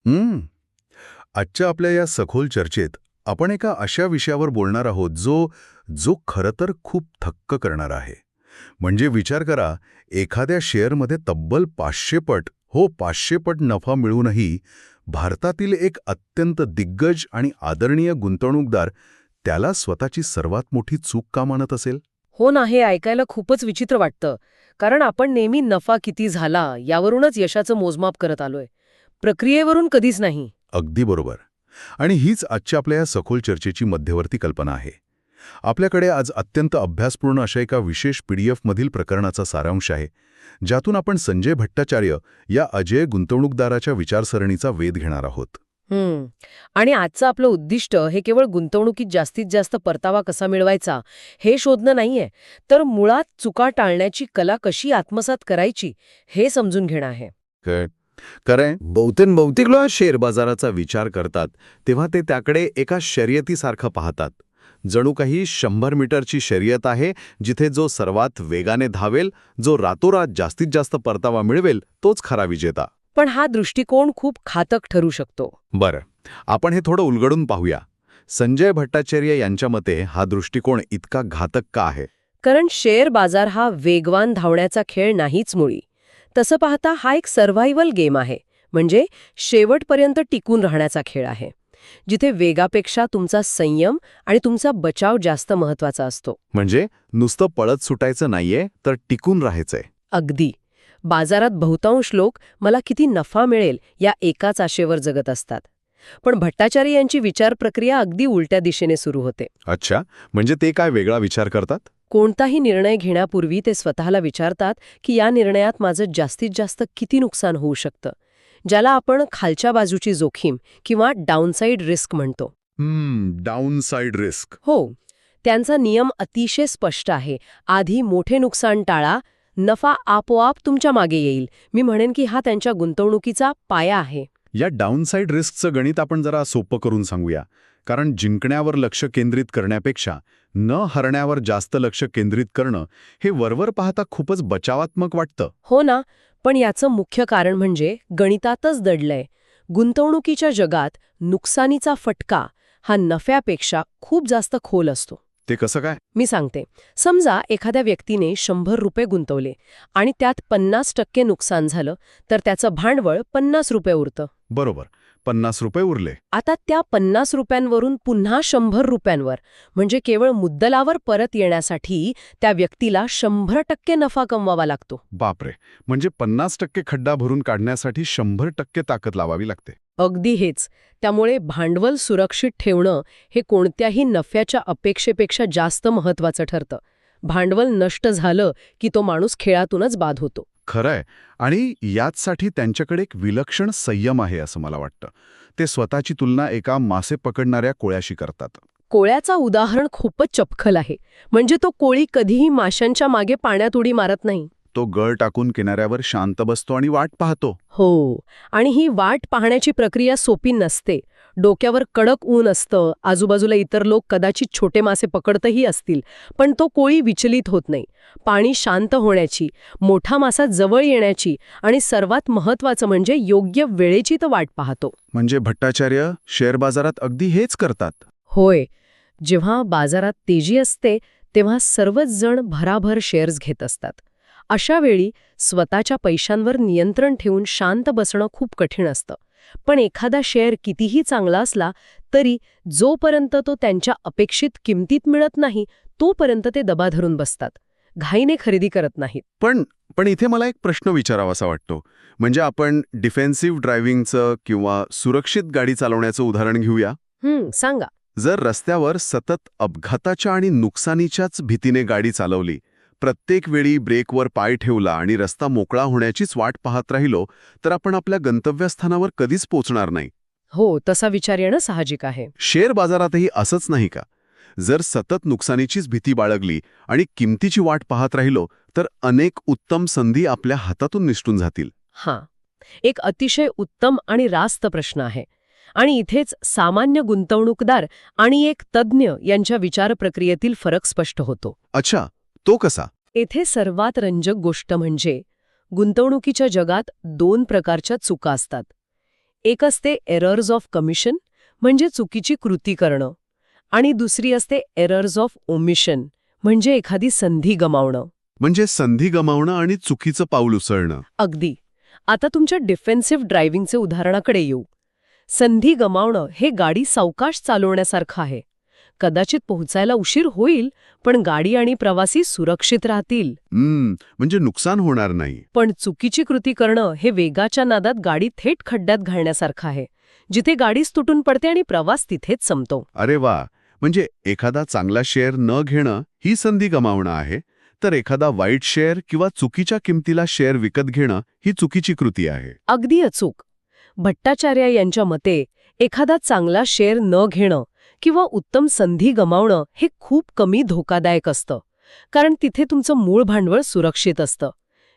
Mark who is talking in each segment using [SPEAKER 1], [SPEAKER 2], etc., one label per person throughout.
[SPEAKER 1] हम्म. आजच्या आपल्या या सखोल चर्चेत आपण एका अशा विषयावर बोलणार आहोत जो जो खरं तर खूप थक्क करणारा आहे. म्हणजे विचार करा, एखाद्या शेअरमध्ये तब्बल 500 पट, हो 500 पट नफा मिळूनही भारतातील एक अत्यंत दिग्गज आणि आदरणीय गुंतवणूकदार त्याला स्वतःची सर्वात मोठी चूक का मानत असेल.
[SPEAKER 2] हो ना, हे ऐकायला खूपच विचित्र वाटतं. कारण आपण नेहमी नफा किती झाला यावरूनच यशाचं मोजमाप करत आलोय. प्रक्रियेवरून कधीच नाही.
[SPEAKER 1] अगदी बरोबर. आणि हीच आजच्या आपल्या या सखोल चर्चेची मध्यवर्ती कल्पना आहे. आपल्याकडे आज अत्यंत अभ्यासपूर्ण अशा एका विशेष PDF मधील प्रकरणाचा सारांश आहे, ज्यातून आपण संजय भट्टाचार्य या अजय गुंतवणूकदाराच्या विचारसरणीचा वेध घेणार आहोत.
[SPEAKER 2] आणि आजचं आपलं उद्दिष्ट हे केवळ गुंतवणुकीत जास्तीत जास्त परतावा कसा मिळवायचा हे शोधणं नाहीये, तर मुळात चुका टाळण्याची कला कशी आत्मसात करायची हे समजून घेणं आहे.
[SPEAKER 3] खरंय, बहुतेक लोक शेअर बाजाराचा विचार करतात तेव्हा ते त्याकडे एका शर्यतीसारखं पाहतात. जणू काही 100 मीटरची शर्यत आहे, जिथे जो सर्वात वेगाने धावेल, जो रातोरात जास्तीत जास्त परतावा मिळवेल, तोच खरा विजेता.
[SPEAKER 2] पण हा दृष्टिकोन खूप घातक ठरू शकतो.
[SPEAKER 3] बरं, आपण हे थोडं उलगडून पाहूया. संजय भट्टाचार्य यांच्या मते हा दृष्टिकोन इतका घातक का आहे?
[SPEAKER 2] कारण शेअर बाजार हा वेगवान धावण्याचा खेळ नाहीच मुळी. तसं पाहता हा एक सर्व्हायव्हल गेम आहे, म्हणजे शेवटपर्यंत टिकून राहण्याचा खेळ आहे, जिथे वेगापेक्षा तुमचा संयम आणि तुमचा बचाव जास्त महत्वाचा असतो.
[SPEAKER 3] म्हणजे नुसतं पळत सुटायचं नाहीये, तर टिकून राहायचंय.
[SPEAKER 2] अगदी. बाजारात बहुतांश लोक मला किती नफा मिळेल या एकाच आशेवर जगत असतात. पण भट्टाचार्य यांची विचार प्रक्रिया अगदी उलट्या दिशेने सुरू होते.
[SPEAKER 3] अच्छा, म्हणजे ते काय वेगळा विचार करतात?
[SPEAKER 2] कोणताही निर्णय घेण्यापूर्वी ते स्वतःला विचारतात की या निर्णयात माझं जास्तीत जास्त किती नुकसान होऊ शकतं, ज्याला आपण खालच्या बाजूची जोखीम किंवा डाऊनसाईड रिस्क म्हणतो.
[SPEAKER 1] Downside risk.
[SPEAKER 2] हो, त्यांचा नियम अतिशय स्पष्ट आहे. आधी मोठे नुकसान टाळा, नफा आपोआप तुमच्या मागे येईल. मी म्हणेन की हा त्यांच्या गुंतवणुकीचा पाया आहे.
[SPEAKER 1] या डाऊनसाईड रिस्कचं गणित आपण जरा सोपं करून सांगूया, कारण जिंकण्यावर लक्ष केंद्रित करण्यापेक्षा न हरण्यावर जास्त लक्ष केंद्रित करणं हे वरवर पाहता खूपच बचावात्मक वाटतं.
[SPEAKER 2] हो ना, पण याचं मुख्य कारण म्हणजे गणितातच दडलंय. गुंतवणुकीच्या जगात नुकसानीचा फटका हा नफ्यापेक्षा खूप जास्त खोल असतो.
[SPEAKER 1] ते कसं काय?
[SPEAKER 2] मी सांगते. समजा एखाद्या व्यक्तीने 100 रुपये गुंतवले आणि त्यात 50% नुकसान झालं, तर त्याचं भांडवल 50 रुपये उरतं.
[SPEAKER 1] बरोबर, 50 रुपये उरले.
[SPEAKER 2] आता त्या 50 रुपयांवरून पुन्हा 100 रुपयांवर, म्हणजे केवळ मुद्दलावर परत येण्यासाठी त्या व्यक्तीला 100% नफा कमवावा लागतो.
[SPEAKER 1] बापरे, म्हणजे 50% खड्डा भरून काढण्यासाठी 100% ताकद लावावी लागते.
[SPEAKER 2] अगदी हेच. त्यामुळे भांडवल सुरक्षित ठेवणं हे कोणत्याही नफ्याच्या अपेक्षेपेक्षा जास्त महत्वाचं ठरतं. भांडवल नष्ट झालं की तो माणूस खेळातूनच बाद होतो.
[SPEAKER 1] खरंय, आणि याचसाठी त्यांच्याकडे एक विलक्षण संयम आहे असं मला वाटतं. ते स्वतःची तुलना एका मासे पकडणाऱ्या कोळ्याशी करतात.
[SPEAKER 2] कोळ्याचा उदाहरण खूपच चपखल आहे. म्हणजे तो कोळी कधीही माशांच्या मागे पाण्यात उडी मारत नाही.
[SPEAKER 1] तो गळ टाकून किनाऱ्यावर शांत बसतो आणि वाट पाहतो.
[SPEAKER 2] हो, आणि ही वाट पाहण्याची प्रक्रिया सोपी नसते. डोक्यावर कडक ऊन असतं, आजूबाजूला इतर लोक कदाचित छोटे मासे पकडतही असतील, पण तो कोळी विचलित होत नाही. पाणी शांत होण्याची, मोठा मासा जवळ येण्याची आणि सर्वात महत्वाचं म्हणजे योग्य वेळेची तो वाट पाहतो.
[SPEAKER 1] म्हणजे भट्टाचार्य शेअर बाजारात अगदी हेच करतात.
[SPEAKER 2] होय, जेव्हा बाजारात तेजी असते तेव्हा सर्वच जण भराभर शेअर्स घेत असतात. अशा वेळी स्वतःच्या पैशांवर नियंत्रण ठेवून शांत बसणं खूप कठीण असतं. पण एखादा शेअर कितीही चांगला असला तरी जोपर्यंत तो त्यांच्या अपेक्षित किमतीत मिळत नाही तोपर्यंत ते दबा धरून बसतात. घाईने खरेदी करत नाहीत.
[SPEAKER 1] पण इथे मला एक प्रश्न विचारावासा वाटतो. म्हणजे आपण डिफेन्सिव्ह ड्रायव्हिंगचं किंवा सुरक्षित गाडी चालवण्याचं उदाहरण घेऊया.
[SPEAKER 2] सांगा.
[SPEAKER 1] जर रस्त्यावर सतत अपघाताच्या आणि नुकसानीच्याच भीतीने गाडी चालवली, प्रत्येक वेळी ब्रेकवर पाय ठेवला आणि रस्ता मोकळा होण्याचीच वाट पाहत राहिलो, तर आपण आपल्या गंतव्यस्थानावर कधीच पोचणार नाही.
[SPEAKER 2] हो, तसा विचार येणं साहजिक आहे.
[SPEAKER 1] शेअर बाजारातही असंच नाही का? जर सतत नुकसानीचीच भीती बाळगली आणि किमतीची वाट पाहत राहिलो, तर अनेक उत्तम संधी आपल्या हातातून निसटून जातील.
[SPEAKER 2] हां, एक अतिशय उत्तम आणि रास्त प्रश्न आहे. आणि इथेच सामान्य गुंतवणूकदार आणि एक तज्ज्ञ यांच्या विचार प्रक्रियेतील फरक स्पष्ट होतो.
[SPEAKER 1] अच्छा, तो कसा?
[SPEAKER 2] येथे सर्वात रंजक गोष्ट म्हणजे गुंतवणुकीच्या जगात 2 प्रकारच्या चुका असतात. एक असते एरर्स ऑफ कमिशन, म्हणजे चुकीची कृती करणं, आणि दुसरी असते एरर्स ऑफ ओमिशन, म्हणजे एखादी संधी गमावणं.
[SPEAKER 3] म्हणजे संधी गमावणं आणि चुकीचं पाऊल उचलणं.
[SPEAKER 2] अगदी. आता तुमच्या डिफेन्सिव्ह ड्रायव्हिंगचे उदाहरणाकडे येऊ. संधी गमावणं हे गाडी सावकाश चालवण्यासारखं आहे. कदाचित पोहोचायला उशीर होईल, पण गाडी आणि प्रवासी सुरक्षित राहतील.
[SPEAKER 3] म्हणजे नुकसान होणार नाही.
[SPEAKER 2] पण चुकीची कृती करणं हे वेगाच्या नादात गाडी थेट खड्ड्यात घालण्यासारखं आहे, जिथे गाडीच तुटून पडते आणि प्रवास तिथेच संपतो.
[SPEAKER 3] अरे वा, म्हणजे एखादा चांगला शेअर न घेणं ही संधी गमावणं आहे, तर एखादा वाईट शेअर किंवा चुकीच्या किमतीला शेअर विकत घेणं ही चुकीची कृती आहे.
[SPEAKER 2] अगदी अचूक. भट्टाचार्य यांच्या मते एखादा चांगला शेअर न घेणं किंवा उत्तम संधी गमावणं हे खूप कमी धोकादायक असतं, कारण तिथे तुमचं मूळ भांडवल सुरक्षित असतं.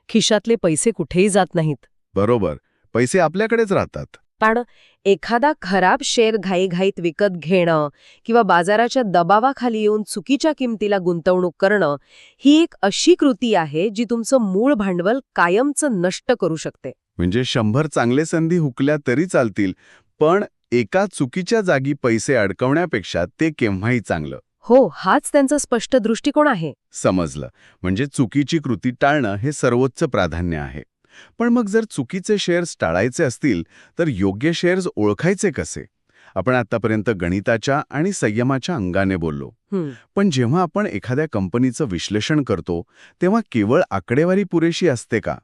[SPEAKER 2] खिशातले पैसे कुठेही जात नाहीत.
[SPEAKER 3] बरोबर, पैसे आपल्याकडेच राहतात.
[SPEAKER 2] पण एखादा खराब शेअर घाईघाईत विकत घेणं किंवा बाजाराच्या दबावाखाली येऊन चुकीच्या किमतीला गुंतवणूक करणं ही एक अशी कृती आहे जी तुमचं मूळ भांडवल कायमचं नष्ट करू शकते.
[SPEAKER 3] म्हणजे 100 चांगले संधी हुकल्या तरी चालतील, पण एका चुकीच्या जागी पैसे अडकवण्यापेक्षा ते केव्हाही चांगलं.
[SPEAKER 2] हो, हाच त्यांचा स्पष्ट दृष्टिकोन आहे.
[SPEAKER 3] समजलं. म्हणजे चुकीची कृती टाळणं हे सर्वोच्च प्राधान्य आहे. पण मग जर चुकीचे शेअर्स टाळायचे असतील तर योग्य शेअर्स ओळखायचे कसे? आपण आतापर्यंत गणिताच्या आणि संयमाच्या अंगाने बोललो, पण जेव्हा आपण एखाद्या कंपनीचं विश्लेषण करतो तेव्हा केवळ आकडेवारी पुरेशी असते का?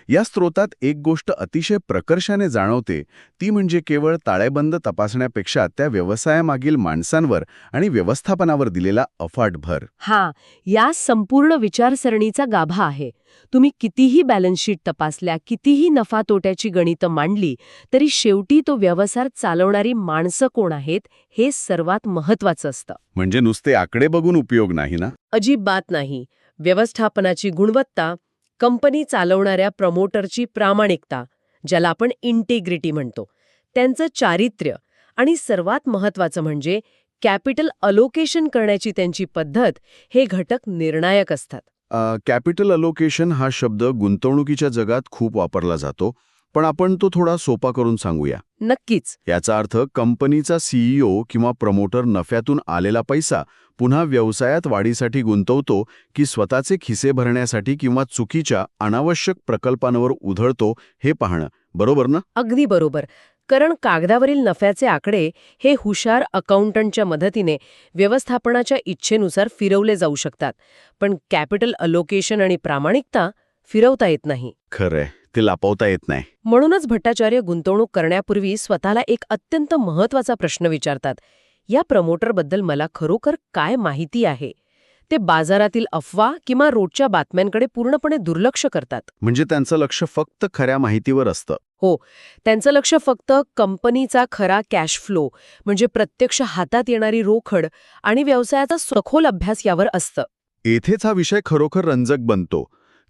[SPEAKER 3] या स्रोतात एक गोष्ट अतिशय प्रकर्षाने जाणवते, ती म्हणजे केवळ ताळेबंद तपासण्यापेक्षा त्या व्यवसायामागील माणसांवर आणि व्यवस्थापनावर दिलेला अफाट भर.
[SPEAKER 2] हा, या संपूर्ण विचारसरणीचा गाभा आहे. तुम्ही कितीही बॅलन्स शीट तपासल्या, कितीही नफा तोट्याची गणितं मांडली, तरी शेवटी तो व्यवसाय चालवणारी माणसं कोण आहेत हे सर्वात महत्वाचं असतं.
[SPEAKER 3] म्हणजे नुसते आकडे बघून उपयोग नाही ना?
[SPEAKER 2] अजिबात नाही. व्यवस्थापनाची गुणवत्ता, कंपनी चालवणाऱ्या प्रमोटरची प्रामाणिकता, ज्याला आपण इंटिग्रिटी म्हणतो, त्यांचं चारित्र्य, आणि सर्वात महत्वाचं म्हणजे कॅपिटल अलोकेशन करण्याची त्यांची पद्धत, हे घटक निर्णायक असतात.
[SPEAKER 3] कॅपिटल अलोकेशन हा शब्द गुंतवणुकीच्या जगात खूप वापरला जातो, पण आपण तो थोडा सोपा करून सांगूया.
[SPEAKER 2] नक्कीच.
[SPEAKER 3] याचा अर्थ कंपनीचा सीईओ किंवा प्रमोटर नफ्यातून आलेला पैसा पुन्हा व्यवसायात वाढीसाठी गुंतवतो की स्वतःचे खिसे भरण्यासाठी किंवा चुकीच्या अनावश्यक प्रकल्पांवर उधळतो हे पाहणं. बरोबर ना?
[SPEAKER 2] अगदी बरोबर. कारण कागदावरील नफ्याचे आकडे हे हुशार अकाउंटंटच्या मदतीने व्यवस्थापनाच्या इच्छेनुसार फिरवले जाऊ शकतात, पण कॅपिटल अलोकेशन आणि प्रामाणिकता फिरवता येत नाही.
[SPEAKER 3] खरंय, ते लपवता येत नाही.
[SPEAKER 2] म्हणूनच भट्टाचार्य गुंतवणूक करण्यापूर्वी स्वतःला एक अत्यंत महत्वाचा प्रश्न विचारतात. या प्रमोटरबद्दल मला खरोखर काय माहिती आहे? ते बाजारातील अफवा किंवा रोजच्या बातम्यांकडे पूर्णपणे दुर्लक्ष करतात.
[SPEAKER 3] म्हणजे त्यांचं लक्ष फक्त खऱ्या माहितीवर असतं.
[SPEAKER 2] हो, त्यांचं लक्ष फक्त कंपनीचा खरा कॅश फ्लो, म्हणजे प्रत्यक्ष हातात येणारी रोकड आणि व्यवसायाचा सखोल अभ्यास यावर असतं.
[SPEAKER 3] येथेच हा विषय खरोखर रंजक बनतो,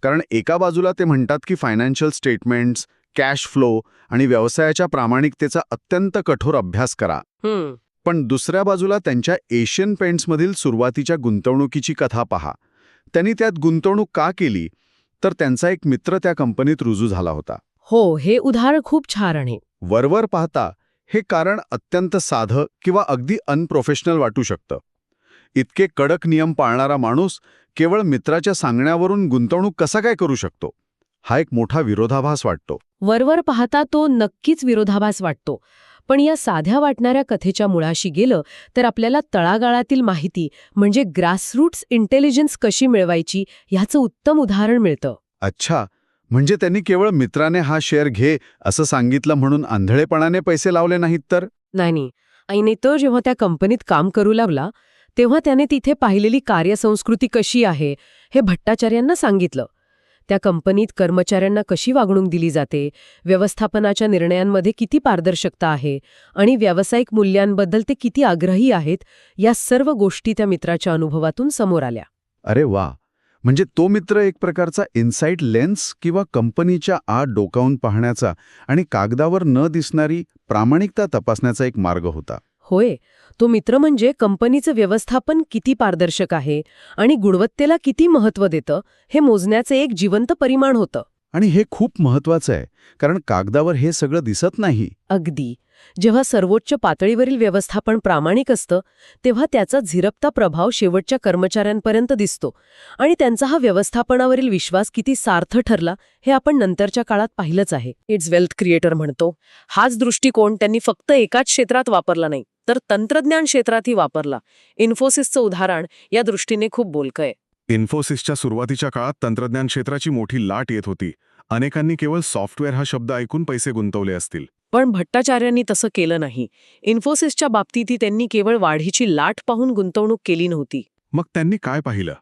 [SPEAKER 3] कारण एका बाजूला ते म्हणतात की फायनान्शियल स्टेटमेंट्स, कॅश फ्लो आणि व्यवसायाच्या प्रामाणिकतेचा अत्यंत कठोर अभ्यास करा. पण दुसऱ्या बाजूला त्यांच्या एशियन पेंट्समधील सुरुवातीच्या गुंतवणुकीची कथा पहा. त्यांनी त्यात गुंतवणूक का केली, तर त्यांचा एक मित्र त्या कंपनीत रुजू झाला होता.
[SPEAKER 2] हो, हे उदाहरण खूप छान आहे.
[SPEAKER 3] वरवर पाहता हे कारण अत्यंत साधं किंवा अगदी अनप्रोफेशनल वाटू शकतं. इतके कडक नियम पाळणारा माणूस केवळ मित्राच्या सांगण्यावरून गुंतवणूक कसा काय करू शकतो? हा एक मोठा विरोधाभास वाटतो.
[SPEAKER 2] वरवर पाहता तो नक्कीच विरोधाभास वाटतो, पण या साध्या वाटणाऱ्या कथेच्या मुळाशी गेलं तर आपल्याला तळागाळातील माहिती म्हणजे ग्रासरूट्स इंटेलिजन्स कशी मिळवायची ह्याचं उत्तम उदाहरण मिळतं.
[SPEAKER 3] अच्छा, म्हणजे त्यांनी केवळ मित्राने हा शेअर घे असं सांगितलं म्हणून आंधळेपणाने पैसे लावले नाहीत तर?
[SPEAKER 2] नाही. आणि तो जेव्हा त्या कंपनीत काम करू लागला तेव्हा त्याने तिथे पाहिलेली कार्यसंस्कृती कशी आहे हे भट्टाचार्यांना सांगितलं. त्या कंपनीत कर्मचाऱ्यांना कशी वागणूक दिली जाते, व्यवस्थापनाच्या निर्णयांमध्ये किती पारदर्शकता आहे आणि व्यावसायिक मूल्यांबद्दल ते किती आग्रही आहेत, या सर्व गोष्टी त्या मित्राच्या अनुभवातून समोर आल्या.
[SPEAKER 3] अरे वा, म्हणजे तो मित्र एक प्रकारचा इन्साइट लेन्स किंवा कंपनीच्या आत डोकावून पाहण्याचा आणि कागदावर न दिसणारी प्रामाणिकता तपासण्याचा एक मार्ग होता.
[SPEAKER 2] होय, तो मित्र म्हणजे कंपनीचं व्यवस्थापन किती पारदर्शक आहे आणि गुणवत्तेला किती महत्त्व देतं हे मोजण्याचे एक जिवंत परिमाण होतं.
[SPEAKER 3] आणि हे खूप महत्वाचं आहे, कारण कागदावर हे सगळं दिसत नाही.
[SPEAKER 2] अगदी. जेव्हा सर्वोच्च पातळीवरील व्यवस्थापन प्रामाणिक असतं तेव्हा त्याचा झिरपता प्रभाव शेवटच्या कर्मचाऱ्यांपर्यंत दिसतो आणि त्यांचा हा व्यवस्थापनावरील विश्वास किती सार्थ ठरला हे आपण नंतरच्या काळात पाहिलंच आहे. इट्स वेल्थ क्रिएटर म्हणतो. हाच दृष्टिकोन त्यांनी फक्त एकाच क्षेत्रात वापरला नाही तर तंत्रज्ञान क्षेत्रातही वापरला. इन्फोसिसचं उदाहरण या दृष्टीने खूप बोलकं आहे.
[SPEAKER 4] इन्फोसिसच्या सुरुवातीच्या काळात तंत्रज्ञान क्षेत्राची मोठी लाट येत होती. अनेकांनी केवळ सॉफ्टवेअर हा शब्द ऐकून पैसे गुंतवले असतील.
[SPEAKER 2] पण भट्टाचार्यांनी तसं केलं नाही. इन्फोसिसच्या बाबतीतही त्यांनी केवळ वाढीची लाट पाहून गुंतवणूक केली नव्हती.
[SPEAKER 4] मग त्यांनी काय पाहिलं?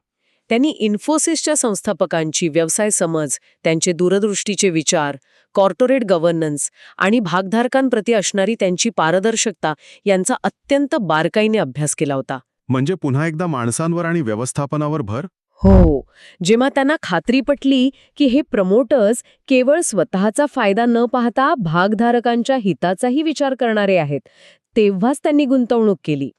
[SPEAKER 2] त्यांनी इन्फोसिसच्या संस्थापकांची व्यवसाय समज, त्यांचे दूरदृष्टीचे विचार, कॉर्पोरेट गव्हर्नन्स आणि भागधारकांप्रती असणारी त्यांची पारदर्शकता यांचा अत्यंत बारकाईने अभ्यास केला होता.
[SPEAKER 4] म्हणजे पुन्हा एकदा माणसांवर आणि व्यवस्थापनावर भर.
[SPEAKER 2] हो. जेव्हा त्यांना खात्री पटली की हे प्रमोटर्स केवळ स्वतःचा फायदा न पाहता भागधारकांच्या हिताचाही विचार करणारे आहेत, तेव्हाच त्यांनी गुंतवणूक केली.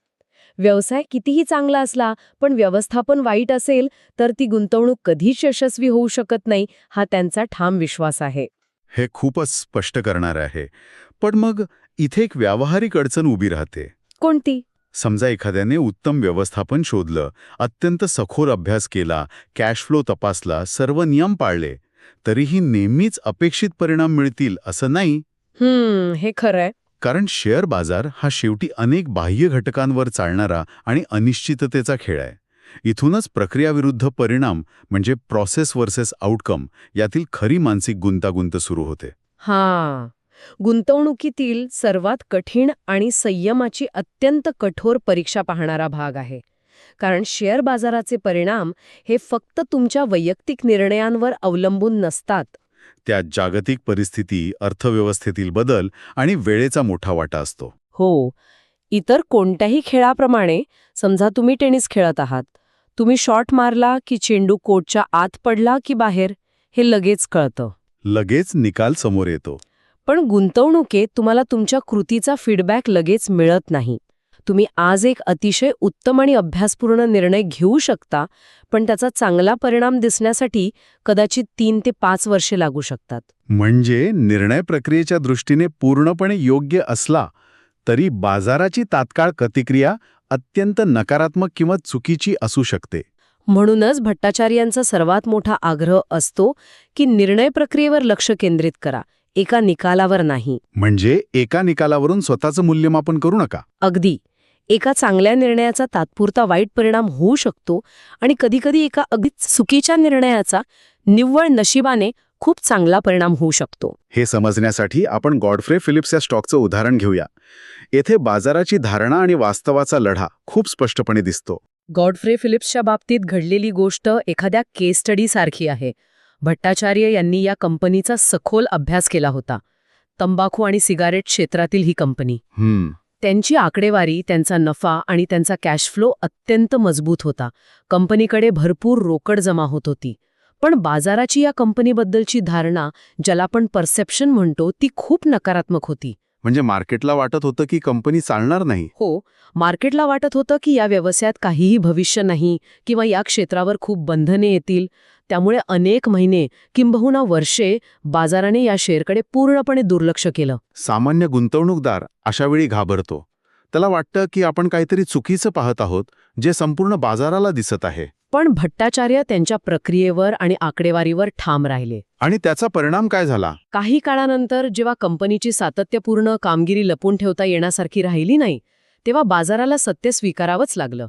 [SPEAKER 2] व्यवसाय कितीही चांगला असला पण व्यवस्थापन वाईट असेल तर ती गुंतवणूक कधीच यशस्वी होऊ शकत नाही, हा त्यांचा ठाम विश्वास आहे.
[SPEAKER 1] हे खूपच स्पष्ट करणार आहे. पण मग इथे एक व्यावहारिक अडचण उभी राहते.
[SPEAKER 2] कोणती?
[SPEAKER 1] समजा एखाद्याने उत्तम व्यवस्थापन शोधलं, अत्यंत सखोल अभ्यास केला, कॅश फ्लो तपासला, सर्व नियम पाळले, तरीही नेहमीच अपेक्षित परिणाम मिळतील असं नाही.
[SPEAKER 2] हे खरंय.
[SPEAKER 1] कारण शेअर बाजार हा शेवटी अनेक बाह्य घटकांवर चालणारा आणि अनिश्चिततेचा खेळ आहे. इथूनच प्रक्रियाविरुद्ध परिणाम म्हणजे प्रोसेस वर्सेस आउटकम यातील खरी मानसिक गुंतागुंत सुरू होते.
[SPEAKER 2] हां. गुंतवणुकीतील सर्वात कठीण आणि संयमाची अत्यंत कठोर परीक्षा पाहणारा भाग आहे. कारण शेअर बाजाराचे परिणाम हे फक्त तुमच्या वैयक्तिक निर्णयांवर अवलंबून नसतात.
[SPEAKER 1] त्यात जागतिक परिस्थिती, अर्थव्यवस्थेतील बदल आणि वेळेचा मोठा वाटा असतो.
[SPEAKER 2] हो. इतर कोणत्याही खेळाप्रमाणे समजा तुम्ही टेनिस खेळत आहात. तुम्ही शॉट मारला की चेंडू कोर्टच्या आत पडला की बाहेर हे लगेच कळतं.
[SPEAKER 1] लगेच निकाल समोर येतो.
[SPEAKER 2] पण गुंतवणुकीत तुम्हाला तुमच्या कृतीचा फीडबॅक लगेच मिळत नाही. तुम्ही आज एक अतिशय उत्तम आणि अभ्यासपूर्ण निर्णय घेऊ शकता, पण त्याचा चांगला परिणाम दिसण्यासाठी कदाचित 3 ते 5 वर्षे लागू शकतात.
[SPEAKER 1] म्हणजे निर्णय प्रक्रियेच्या दृष्टीने पूर्णपणे योग्य असला तरी बाजाराची तात्काळ प्रतिक्रिया अत्यंत नकारात्मक किंवा चुकीची असू शकते.
[SPEAKER 2] म्हणूनच भट्टाचार्यांचा सर्वात मोठा आग्रह असतो की निर्णय प्रक्रियेवर लक्ष केंद्रित करा, एका निकालावर नाही.
[SPEAKER 1] म्हणजे एका निकालावरून स्वतःचं मूल्यमापन करू नका.
[SPEAKER 2] अगदी. एका चांगल्या निर्णयाचा तात्पुरता वाईट परिणाम होऊ शकतो आणि कधीकधी एका अगदीच चुकीच्या निर्णयाचा निव्वळ नशिबाने खूप चांगला परिणाम होऊ शकतो.
[SPEAKER 1] हे समजण्यासाठी आपण गॉडफ्रे फिलिप्स या स्टॉकचं उदाहरण घेऊया. येथे बाजाराची धारणा आणि वास्तवाचा लढा खूप स्पष्टपणे दिसतो.
[SPEAKER 2] गॉडफ्रे फिलिप्सच्या बाबतीत घडलेली गोष्ट एखाद्या केस स्टडीसारखी आहे. भट्टाचार्य यांनी या कंपनीचा सखोल अभ्यास केला होता. तंबाखू आणि सिगारेट क्षेत्रातील ही कंपनी. त्यांची आकडेवारी, त्यांचा नफा आणि त्यांचा कॅश फ्लो अत्यंत मजबूत होता. कंपनीकडे भरपूर रोकड जमा होत होती. पण बाजाराची या कंपनीबद्दलची धारणा, ज्याला आपण परसेप्शन म्हणतो, ती खूप नकारात्मक होती.
[SPEAKER 3] म्हणजे मार्केटला वाटत होतं की कंपनी चालणार नाही.
[SPEAKER 2] हो, मार्केटला वाटत होतं की या व्यवसायात काहीही भविष्य नाही किंवा या क्षेत्रावर खूप बंधने येतील. त्यामुळे अनेक महिने किंबहुना वर्षे बाजाराने या शेअरकडे पूर्णपणे दुर्लक्ष केलं.
[SPEAKER 3] सामान्य गुंतवणूकदार अशावेळी घाबरतो. त्याला वाटतं की आपण काहीतरी चुकीचं पाहत आहोत, जे संपूर्ण बाजाराला दिसत आहे.
[SPEAKER 2] पण भट्टाचार्य त्यांच्या प्रक्रियेवर आणि आकडेवारीवर ठाम राहिले.
[SPEAKER 3] आणि त्याचा परिणाम काय झाला?
[SPEAKER 2] काही काळानंतर जेव्हा कंपनीची सातत्यपूर्ण कामगिरी लपून ठेवता येण्यासारखी राहिली नाही, तेव्हा बाजाराला सत्य स्वीकारावंच लागलं.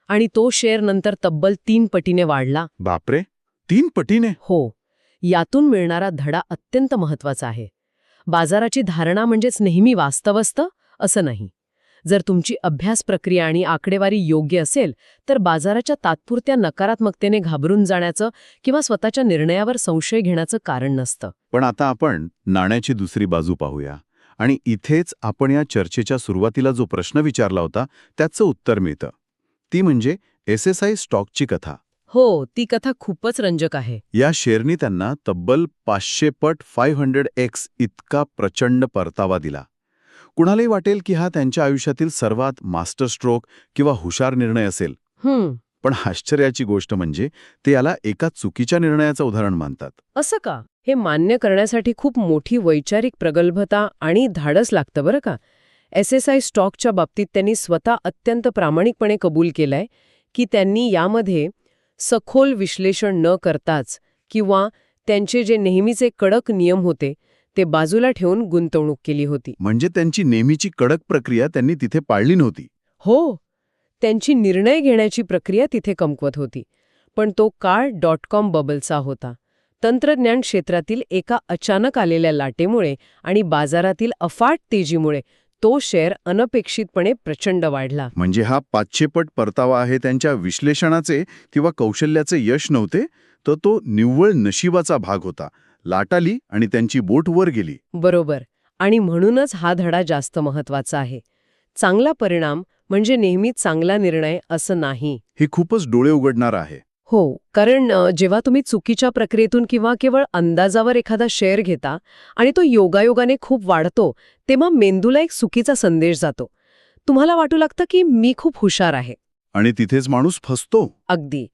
[SPEAKER 2] आणि तो शेअर नंतर तब्बल 3 पटीने वाढला.
[SPEAKER 3] बापरे, 3 पटीने?
[SPEAKER 2] हो. यातून मिळणारा धडा अत्यंत महत्वाचा आहे. बाजाराची धारणा म्हणजेच नेहमी वास्तव असतं असं नाही. जर तुमची अभ्यास प्रक्रिया आणि आकडेवारी योग्य असेल तर बाजाराच्या तात्पुरत्या नकारात्मकतेने घाबरून जाण्याचं किंवा स्वतःच्या निर्णयावर संशय घेण्याचं कारण नसतं.
[SPEAKER 3] पण आता आपण नाण्याची दुसरी बाजू पाहूया. आणि इथेच आपण या चर्चेच्या सुरुवातीला जो प्रश्न विचारला होता त्याचं उत्तर मिळतं. ती म्हणजे SSI स्टॉकची कथा.
[SPEAKER 2] हो, ती कथा खूपच रंजक आहे.
[SPEAKER 3] या शेअरनी त्यांना तब्बल 500 पट 500x इतका प्रचंड परतावा दिला. कुणालाही वाटेल की हा त्यांच्या आयुष्यातील सर्वात मास्टर स्ट्रोक किंवा हुशार निर्णय असेल. पण आश्चर्याची गोष्ट म्हणजे ते याला एका चुकीच्या निर्णयाचं उदाहरण मानतात.
[SPEAKER 2] असं का? हे मान्य करण्यासाठी खूप मोठी वैचारिक प्रगल्भता आणि धाडस लागतं बरं का. SSI स्टॉकच्या बाबतीत त्यांनी स्वतः अत्यंत प्रामाणिकपणे कबूल केलंय की त्यांनी यामध्ये सखोल विश्लेषण न करताच किंवा त्यांचे जे नेहमीचे कडक नियम होते ते बाजूला ठेवून गुंतवणूक केली होती.
[SPEAKER 3] म्हणजे त्यांची नेहमीची कडक प्रक्रिया त्यांनी तिथे पाळली नव्हती.
[SPEAKER 2] हो, त्यांची निर्णय घेण्याची प्रक्रिया तिथे कमकुवत होती. पण तो काळ .com बबलचा होता. तंत्रज्ञान क्षेत्रातील एका अचानक आलेल्या लाटेमुळे आणि बाजारातील अफाट तेजीमुळे तो शेअर अनपेक्षितपणे प्रचंड वाढला.
[SPEAKER 3] म्हणजे हा 500 पट परतावा आहे त्यांच्या विश्लेषणाचे किंवा कौशल्याचे यश नव्हते, तर तो निव्वळ नशिबाचा भाग होता. लाट आली आणि त्यांची बोट वर गेली.
[SPEAKER 2] बरोबर. आणि म्हणूनच हा धडा जास्त महत्वाचा आहे. चांगला परिणाम म्हणजे नेहमीच चांगला निर्णय असं नाही.
[SPEAKER 3] हे खूपच डोळे उघडणार आहे.
[SPEAKER 2] हो, कारण जेव्हा तुम्ही चुकीच्या प्रक्रियेतून किंवा केवळ अंदाजावर एखादा शेअर घेता आणि तो योगायोगाने खूप वाढतो, तेव्हा मेंदूला एक चुकीचा संदेश जातो. तुम्हाला वाटू लागतं की मी खूप हुशार आहे.
[SPEAKER 3] आणि तिथेच माणूस फसतो.
[SPEAKER 2] अगदी.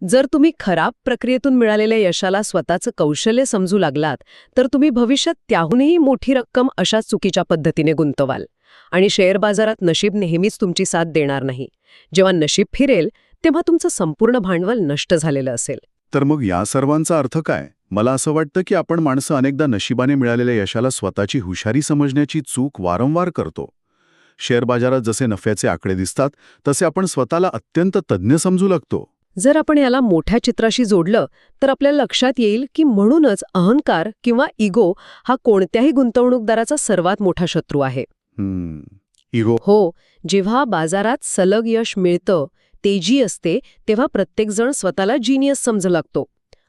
[SPEAKER 2] जर तुम्ही खराब प्रक्रियेतून मिळालेल्या यशाला स्वतःचं कौशल्य समजू लागलात, तर तुम्ही भविष्यात त्याहूनही मोठी रक्कम अशाच चुकीच्या पद्धतीने गुंतवाल. आणि शेअर बाजारात नशीब नेहमीच तुमची साथ देणार नाही. जेव्हा नशीब फिरेल, तेव्हा तुमचं संपूर्ण भांडवल नष्ट झालेलं असेल.
[SPEAKER 3] तर मग या सर्वांचा अर्थ काय? मला असं वाटतं की आपण माणसं अनेकदा नशिबाने मिळालेल्या यशाला स्वतःची हुशारी समजण्याची चूक वारंवार करतो. शेअर बाजारात जसे नफ्याचे आकडे दिसतात, तसे आपण स्वतःला अत्यंत तज्ज्ञ समजू लागतो.
[SPEAKER 2] जर आपण याला मोठ्या चित्राशी जोडलं, तर आपल्याला लक्षात येईल की म्हणूनच अहंकार किंवा इगो हा कोणत्याही गुंतवणूकदाराचा सर्वात मोठा शत्रू आहे.
[SPEAKER 3] इगो.
[SPEAKER 2] हो, जेव्हा बाजारात सलग यश मिळतं, तेजी असते, तेव्हा प्रत्येकजण स्वतःला जिनियस समजू लागतो.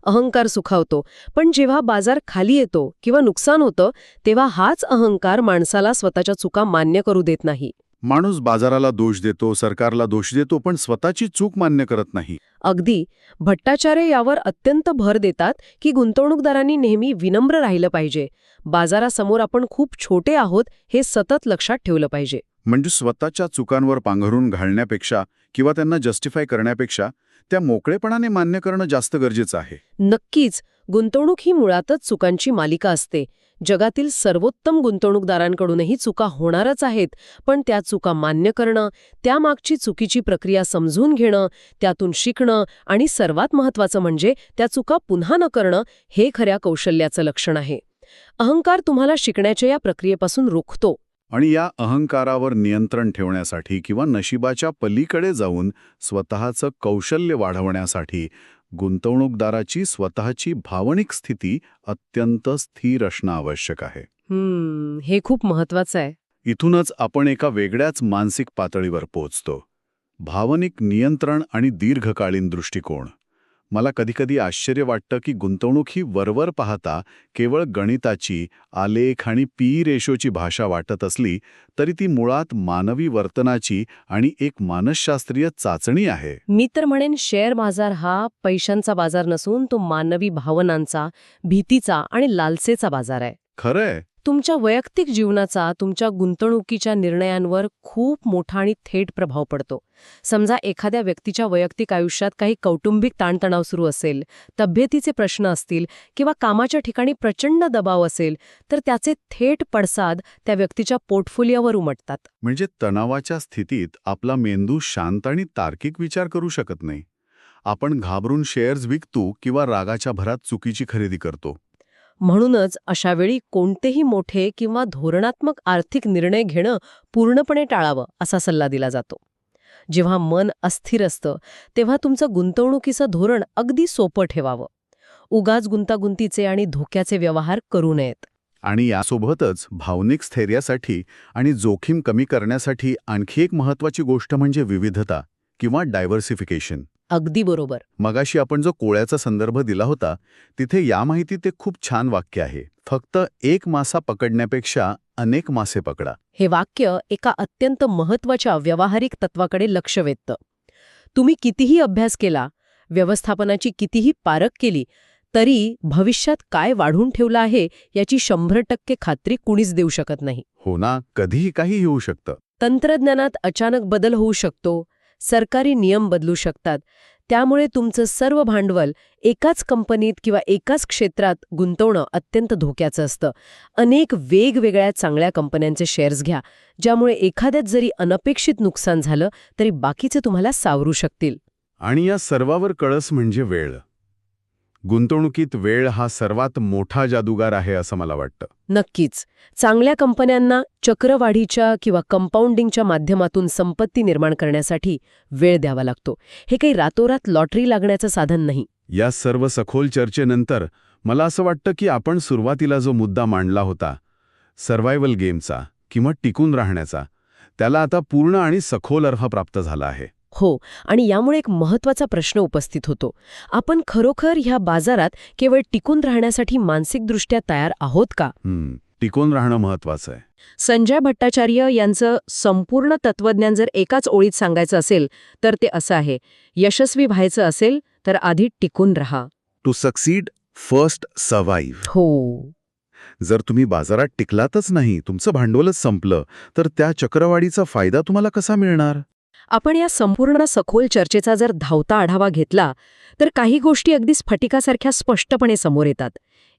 [SPEAKER 2] अहंकार सुखावतो. पण जेव्हा बाजार खाली येतो किंवा नुकसान होतं, तेव्हा हाच अहंकार माणसाला स्वतःच्या चुका मान्य करू देत नाही.
[SPEAKER 3] माणूस बाजाराला दोष देतो, सरकारला दोष देतो, पण स्वतःची चूक मान्य करत नाही.
[SPEAKER 2] अगदी. भट्टाचार्य यावर अत्यंत भर देतात की गुंतवणूकदारांनी नेहमी विनम्र राहिलं पाहिजे. बाजारासमोर आपण खूप छोटे आहोत हे सतत लक्षात ठेवलं पाहिजे.
[SPEAKER 3] म्हणजे स्वतःच्या चुकांवर पांघरून घालण्यापेक्षा किंवा त्यांना जस्टिफाय करण्यापेक्षा त्या मोकळेपणाने मान्य करणं जास्त गरजेचं आहे.
[SPEAKER 2] नक्कीच. गुंतवणूक ही मुळातच चुकांची मालिका असते. जगातील सर्वोत्तम गुंतवणूकदारांकडूनही चुका होणारच आहेत, पण त्या चुका मान्य करणं, त्यामागची चुकीची प्रक्रिया समजून घेणं, त्यातून शिकणं आणि सर्वात महत्त्वाचं म्हणजे त्या चुका पुन्हा न करणं, हे खऱ्या कौशल्याचं लक्षण आहे. अहंकार तुम्हाला शिकण्याच्या या प्रक्रियेपासून रोखतो.
[SPEAKER 3] आणि या अहंकारावर नियंत्रण ठेवण्यासाठी किंवा नशिबाच्या पलीकडे जाऊन स्वतःचं कौशल्य वाढवण्यासाठी गुंतवणूकदाराची स्वतःची भावनिक स्थिती अत्यंत स्थिर असणं आवश्यक आहे.
[SPEAKER 2] हे खूप महत्वाचं आहे.
[SPEAKER 3] इथूनच आपण एका वेगळ्याच मानसिक पातळीवर पोहोचतो. भावनिक नियंत्रण आणि दीर्घकालीन दृष्टिकोन. मला कधीकधी आश्चर्य वाटतं की गुंतवणूक ही वरवर पाहता केवळ गणिताची, आलेख आणि पी रेशोची भाषा वाटत असली तरी ती मुळात मानवी वर्तनाची आणि एक मानसशास्त्रीय चाचणी आहे.
[SPEAKER 2] मी तर म्हणेन शेअर बाजार हा पैशांचा बाजार नसून तो मानवी भावनांचा, भीतीचा आणि लालसेचा बाजार आहे.
[SPEAKER 3] खरंय.
[SPEAKER 2] तुमच्या वैयक्तिक जीवनाचा, तुमच्या गुंतवणुकीच्या निर्णयांवर खूप मोठा आणि थेट प्रभाव पडतो. समजा एखाद्या व्यक्तीच्या वैयक्तिक आयुष्यात काही कौटुंबिक ताणतणाव सुरू असेल, तब्येतीचे प्रश्न असतील किंवा कामाच्या ठिकाणी प्रचंड दबाव असेल, तर त्याचे थेट पडसाद त्या व्यक्तीच्या पोर्टफोलिओवर उमटतात.
[SPEAKER 3] म्हणजे तणावाच्या स्थितीत आपला मेंदू शांत आणि तार्किक विचार करू शकत नाही. आपण घाबरून शेअर्स विकतो किंवा रागाच्या भरात चुकीची खरेदी करतो.
[SPEAKER 2] म्हणूनच अशावेळी कोणतेही मोठे किंवा धोरणात्मक आर्थिक निर्णय घेणं पूर्णपणे टाळावं असा सल्ला दिला जातो. जेव्हा मन अस्थिर असतं तेव्हा तुमचं गुंतवणुकीचं धोरण अगदी सोपं ठेवावं. उगाच गुंतागुंतीचे आणि धोक्याचे व्यवहार करू नयेत.
[SPEAKER 3] आणि यासोबतच भावनिक स्थैर्यासाठी आणि जोखीम कमी करण्यासाठी आणखी एक महत्त्वाची गोष्ट म्हणजे विविधता किंवा डायव्हर्सिफिकेशन.
[SPEAKER 2] अगदी बरोबर.
[SPEAKER 3] मगाशी आपण जो कोळ्याचा संदर्भ दिला होता तिथे या माहितीत एक खूप छान वाक्य आहे. फक्त एक मासा पकडण्यापेक्षा अनेक मासे पकडा.
[SPEAKER 2] हे वाक्य एका अत्यंत महत्त्वाच्या व्यावहारिक तत्वाकडे लक्ष वेधतं. तुम्ही कितीही अभ्यास केला, व्यवस्थापनाची कितीही पारख केली, तरी भविष्यात काय वाढून ठेवलं आहे याची 100% खात्री कुणीच देऊ शकत नाही.
[SPEAKER 3] हो ना, कधीही काही होऊ शकतं.
[SPEAKER 2] तंत्रज्ञानात अचानक बदल होऊ शकतो, सरकारी नियम बदलू शकतात, त्यामुळे तुमचं सर्व भांडवल एकाच कंपनीत किंवा एकाच क्षेत्रात गुंतवणं अत्यंत धोक्याचं असतं. अनेक वेगवेगळ्या चांगल्या कंपन्यांचे शेअर्स घ्या, ज्यामुळे एखाद्यात जरी अनपेक्षित नुकसान झालं तरी बाकीचे तुम्हाला सावरू शकतील.
[SPEAKER 1] आणि या सर्वावर कळस म्हणजे वेळ. गुंतवणुकीत वेळ हा सर्वात मोठा जादूगार आहे असं मला वाटतं.
[SPEAKER 2] नक्कीच. चांगल्या कंपन्यांना चक्रवाढीच्या किंवा कंपाऊंडिंगच्या माध्यमातून संपत्ती निर्माण करण्यासाठी वेळ द्यावा लागतो. हे काही रातोरात लॉटरी लागण्याचं साधन नाही.
[SPEAKER 1] या सर्व सखोल चर्चेनंतर मला असं वाटतं की आपण सुरुवातीला जो मुद्दा मांडला होता, सर्व्हायव्हल गेमचा किंवा टिकून राहण्याचा, त्याला आता पूर्ण आणि सखोल अर्थ प्राप्त झाला आहे.
[SPEAKER 2] हो, आणि यामुळे एक महत्त्वाचा प्रश्न उपस्थित होतो. आपण खरोखर ह्या बाजारात केवळ टिकून राहण्यासाठी मानसिकदृष्ट्या तयार आहोत का?
[SPEAKER 1] टिकून राहणं महत्वाचं आहे.
[SPEAKER 2] संजय भट्टाचार्य यांचं संपूर्ण तत्वज्ञान जर एकाच ओळीत सांगायचं असेल तर ते असं आहे: यशस्वी व्हायचं असेल तर आधी टिकून राहा.
[SPEAKER 1] To succeed first survive.
[SPEAKER 2] हो.
[SPEAKER 1] जर तुम्ही बाजारात टिकलातच नाही, तुमचं भांडवलच संपलं, तर त्या चक्रवाढीचा फायदा तुम्हाला कसा मिळणार?
[SPEAKER 2] आपण या संपूर्ण सखोल चर्चेचा जर धावता आढावा घेतला तर काही गोष्टी अगदी स्फटिकासारख्या स्पष्टपणे समोर येतात.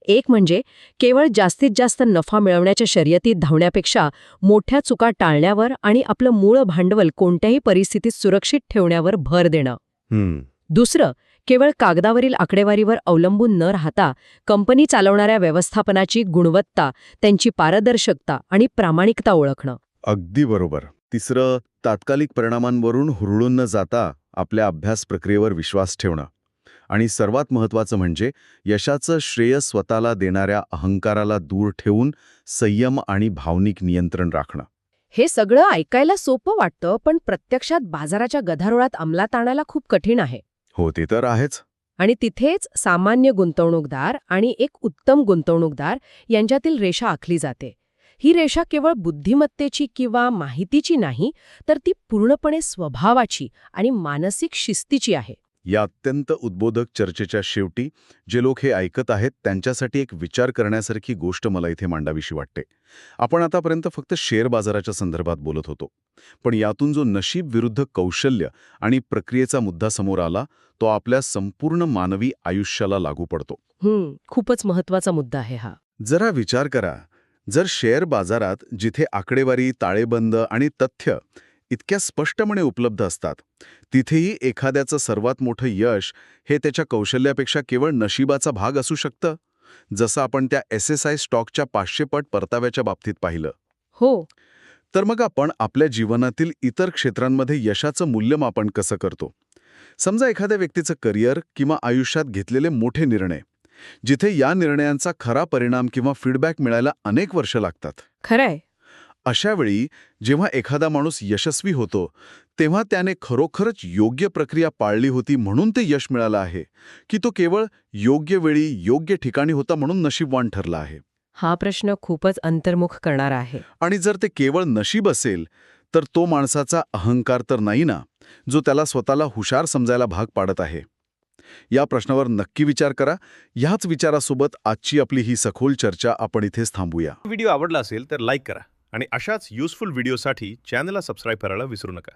[SPEAKER 2] एक म्हणजे केवळ जास्तीत जास्त नफा मिळवण्याच्या शर्यतीत धावण्यापेक्षा मोठ्या चुका टाळण्यावर आणि आपलं मूळ भांडवल कोणत्याही परिस्थितीत सुरक्षित ठेवण्यावर भर देणं. दुसरं, केवळ कागदावरील आकडेवारीवर अवलंबून न राहता कंपनी चालवणाऱ्या व्यवस्थापनाची गुणवत्ता, त्यांची पारदर्शकता आणि प्रामाणिकता ओळखणं.
[SPEAKER 1] अगदी बरोबर. तिसरं, तात्कालिक परिणामांवरून हुरळून न जाता आपल्या अभ्यास प्रक्रियेवर विश्वास ठेवणं. आणि सर्वात महत्त्वाचं म्हणजे यशाचं श्रेय स्वतःला देणाऱ्या अहंकाराला दूर ठेवून संयम आणि भावनिक नियंत्रण राखणं.
[SPEAKER 2] हे सगळं ऐकायला सोपं वाटतं, पण प्रत्यक्षात बाजाराच्या गदारोळात अंमलात आणायला खूप कठीण आहे.
[SPEAKER 1] हो, ते तर आहेच.
[SPEAKER 2] आणि तिथेच सामान्य गुंतवणूकदार आणि एक उत्तम गुंतवणूकदार यांच्यातील रेषा आखली जाते. ही रेषा केवळ बुद्धिमत्तेची किंवा माहितीची नाही, तर ती पूर्णपणे स्वभावाची आणि मानसिक शिस्तीची आहे.
[SPEAKER 1] या अत्यंत उद्बोधक चर्चेच्या शेवटी जे लोक हे ऐकत आहेत त्यांच्यासाठी एक विचार करण्यासारखी गोष्ट मला इथे मांडावीशी वाटते. आपण आतापर्यंत फक्त शेअर बाजाराच्या संदर्भात बोलत होतो, पण यातून जो नशीब विरुद्ध कौशल्य आणि प्रक्रियेचा मुद्दा समोर आला, तो आपल्या संपूर्ण मानवी आयुष्याला लागू पडतो.
[SPEAKER 2] खूपच महत्त्वाचा मुद्दा आहे हा.
[SPEAKER 1] जरा विचार करा, जर शेअर बाजारात जिथे आकडेवारी, ताळेबंद आणि तथ्य इतक्या स्पष्टपणे उपलब्ध असतात, तिथेही एखाद्याचं सर्वात मोठं यश हे त्याच्या कौशल्यापेक्षा केवळ नशिबाचा भाग असू शकतं, जसं आपण त्या SSI स्टॉकच्या 500 पट परताव्याच्या बाबतीत पाहिलं.
[SPEAKER 2] हो.
[SPEAKER 1] तर मग आपण आपल्या जीवनातील इतर क्षेत्रांमध्ये यशाचं मूल्यमापन कसं करतो? समजा एखाद्या व्यक्तीचं करिअर किंवा आयुष्यात घेतलेले मोठे निर्णय, जिथे या निर्णयांचा खरा परिणाम किंवा फीडबॅक मिळायला अनेक वर्ष लागतात.
[SPEAKER 2] खरंय.
[SPEAKER 1] अशा वेळी जेव्हा एखादा माणूस यशस्वी होतो, तेव्हा त्याने खरोखरच योग्य प्रक्रिया पाळली होती म्हणून ते यश मिळालं आहे, की तो केवळ योग्य वेळी योग्य ठिकाणी होता म्हणून नशीबवान ठरला आहे?
[SPEAKER 2] हा प्रश्न खूपच अंतर्मुख करणारा आहे.
[SPEAKER 1] आणि जर ते केवळ नशीब असेल, तर तो माणसाचा अहंकार तर नाही ना, जो त्याला स्वतःला हुशार समजायला भाग पाडत आहे? या प्रश्नावर नक्की विचार करा. ह्याच विचारासोबत आजची आपली ही सखोल चर्चा आपण इथेच थांबूया.
[SPEAKER 5] व्हिडिओ आवडला असेल तर लाईक करा आणि अशाच युजफुल व्हिडिओसाठी चॅनलला सबस्क्राईब करायला विसरू नका.